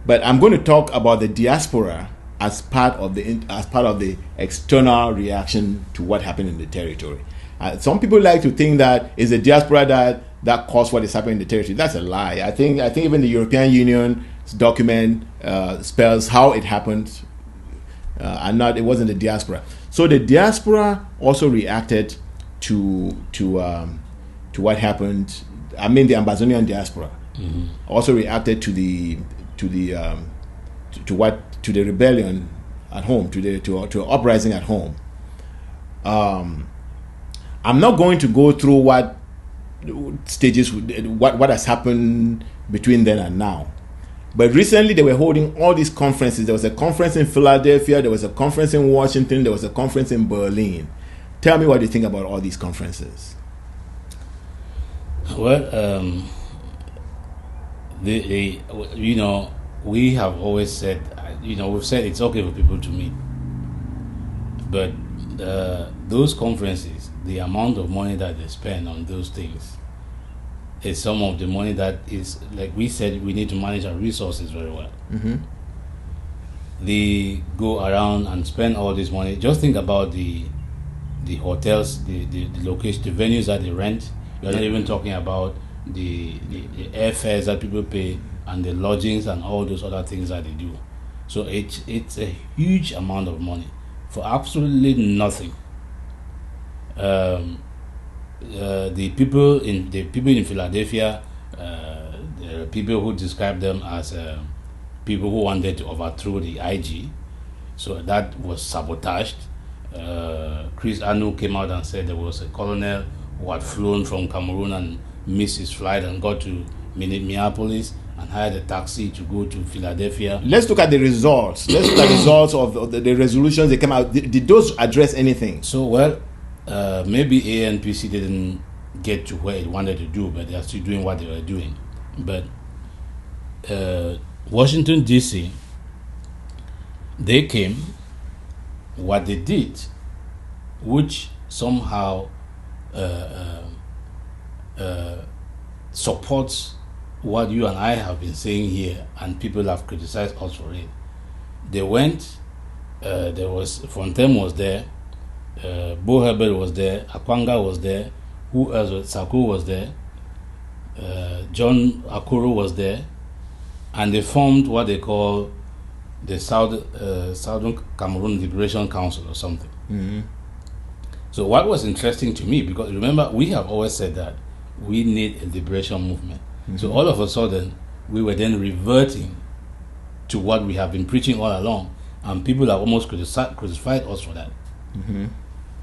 But I'm going to talk about the diaspora as part of the external reaction to what happened in the territory. Some people like to think that it's the diaspora that caused what is happening in the territory. That's a lie. I think even the European Union's document spells how it happened, and it wasn't the diaspora. So the diaspora also reacted to what happened. I mean, the Ambazonian diaspora also reacted to the rebellion at home, to uprising at home. I'm not going to go through what stages, what has happened between then and now. But recently they were holding all these conferences. There was a conference in Philadelphia, there was a conference in Washington, there was a conference in Berlin. Tell me what you think about all these conferences. Well, we have always said, we've said it's okay for people to meet. But those conferences, the amount of money that they spend on those things is some of the money that is, like we said, we need to manage our resources very well. They go around and spend all this money. Just think about the hotels, the location, the venues that they rent. You're not even talking about the airfares that people pay and the lodgings and all those other things that they do. So it's a huge amount of money for absolutely nothing. The people in Philadelphia, there are people who describe them as people who wanted to overthrow the IG. So that was sabotaged. Chris Anu came out and said there was a colonel who had flown from Cameroon and missed his flight and got to Minneapolis and hired a taxi to go to Philadelphia. Let's look at the results. Let's look at the results of the resolutions that came out. Did those address anything? So, well, maybe ANPC didn't get to where it wanted to do, but they are still doing what they were doing. But Washington, D.C., they came. What they did, which somehow supports what you and I have been saying here, and people have criticized us for it. They went, there was, Fontem was there, Bo Herbert was there, Akwanga was there, who else was, Sako was there, John Akuro was there, and they formed what they call the Southern Cameroon Liberation Council or something. So what was interesting to me, because remember, we have always said that we need a liberation movement. So all of a sudden, we were then reverting to what we have been preaching all along, and people have almost crucified us for that.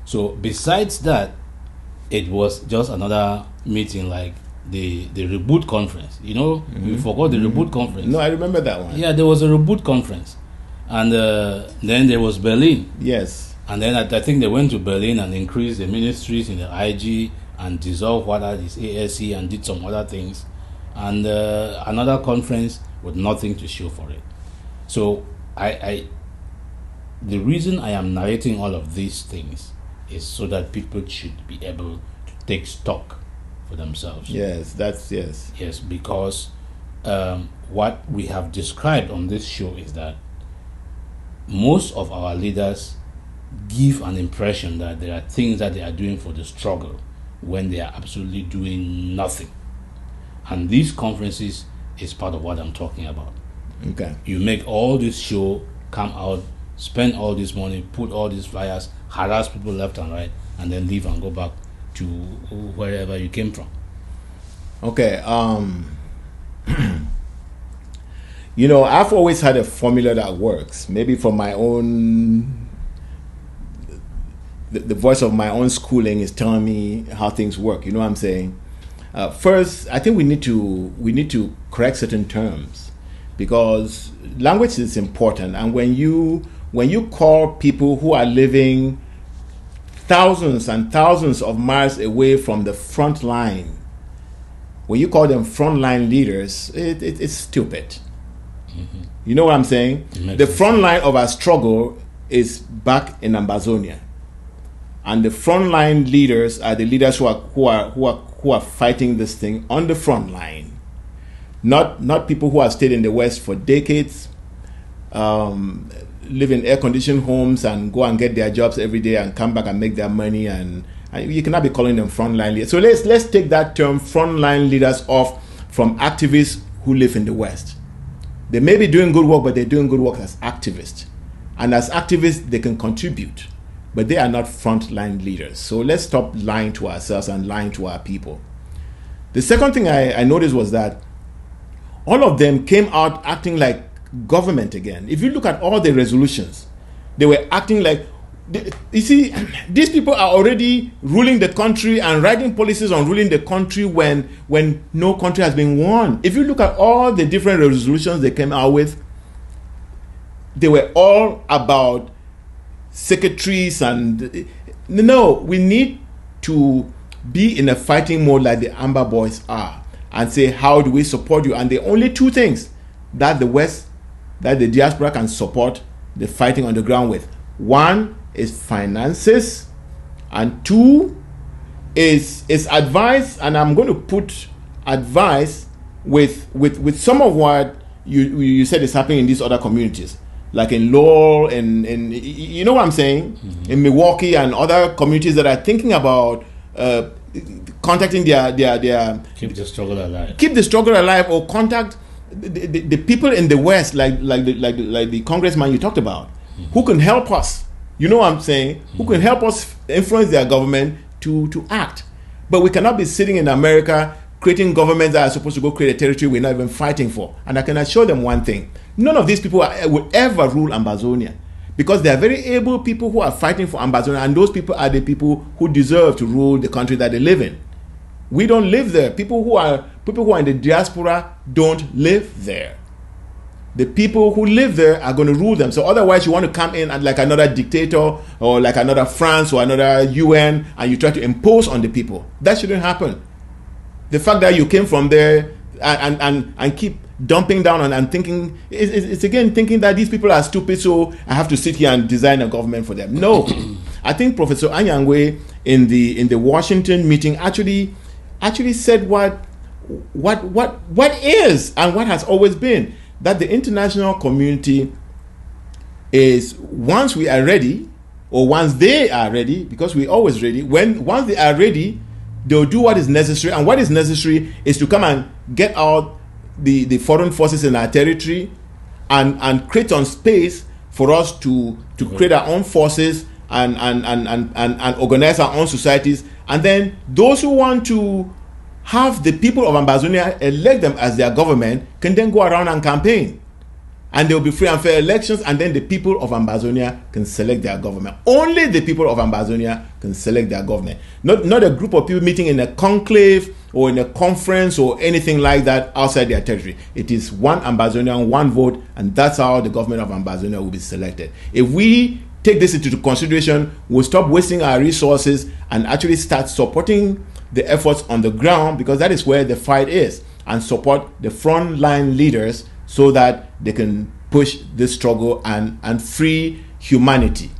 So besides that, it was just another meeting like the Reboot Conference. We forgot the Reboot Conference. No, I remember that one. Yeah, there was a Reboot Conference. And then there was Berlin. Yes. And then I think they went to Berlin and increased the ministries in the IG and dissolved what is ASC and did some other things. And another conference with nothing to show for it. So the reason I am narrating all of these things is so that people should be able to take stock for themselves. Yes, yes. Yes, because what we have described on this show is that most of our leaders give an impression that there are things that they are doing for the struggle when they are absolutely doing nothing. And these conferences is part of what I'm talking about. Okay. You make all this show, come out, spend all this money, put all these flyers, harass people left and right, and then leave and go back to wherever you came from. Okay. I've always had a formula that works. Maybe from my own, the voice of my own schooling is telling me how things work. You know what I'm saying? First, I think we need to correct certain terms, because language is important. And when you call people who are living thousands and thousands of miles away from the front line, when you call them FrontLine Leaders, it's stupid. You know what I'm saying? The front line of our struggle is back in Ambazonia, and the FrontLine Leaders are the leaders who are fighting this thing on the front line. Not people who have stayed in the West for decades, live in air-conditioned homes and go and get their jobs every day and come back and make their money, and you cannot be calling them frontline leaders. So let's take that term frontline leaders off from activists who live in the West. They may be doing good work, but they're doing good work as activists. And as activists, they can contribute, but they are not frontline leaders. So let's stop lying to ourselves and lying to our people. The second thing I noticed was that all of them came out acting like government again. If you look at all the resolutions, they were acting like, you see, these people are already ruling the country and writing policies on ruling the country when no country has been won. If you look at all the different resolutions they came out with, they were all about secretaries and no, we need to be in a fighting mode like the Amber Boys are and say, how do we support you? And the only two things that the West, that the diaspora can support the fighting on the ground with. One is finances, and two is advice. And I'm going to put advice with some of what you said is happening in these other communities, like in Lowell and you know what I'm saying, in Milwaukee and other communities that are thinking about contacting their keep the struggle alive, or contact the people in the West, like the congressman you talked about, who can help us. You know what I'm saying? Who can help us influence their government to act. But we cannot be sitting in America creating governments that are supposed to go create a territory we're not even fighting for. And I can assure them one thing: none of these people will ever rule Ambazonia, because they are very able people who are fighting for Ambazonia, and those people are the people who deserve to rule the country that they live in. We don't live there. People who are in the diaspora don't live there. The people who live there are going to rule them. So otherwise, you want to come in and like another dictator or like another France or another UN, and you try to impose on the people. That shouldn't happen. The fact that you came from there and keep dumping down and thinking, it's again thinking that these people are stupid, so I have to sit here and design a government for them. No. I think Professor Anyangwe in the Washington meeting actually said what is and what has always been, that the international community is, once we are ready, or once they are ready, because we're always ready, once they are ready, they'll do what is necessary. And what is necessary is to come and get out the foreign forces in our territory and create some space for us to create our own forces and organize our own societies. And then those who want to have the people of Ambazonia elect them as their government can then go around and campaign. And there will be free and fair elections, and then the people of Ambazonia can select their government. Only the people of Ambazonia can select their government. Not a group of people meeting in a conclave or in a conference or anything like that outside their territory. It is one Ambazonia, one vote, and that's how the government of Ambazonia will be selected. If we take this into consideration, we'll stop wasting our resources and actually start supporting the efforts on the ground, because that is where the fight is, and support the frontline leaders so that they can push this struggle and free humanity.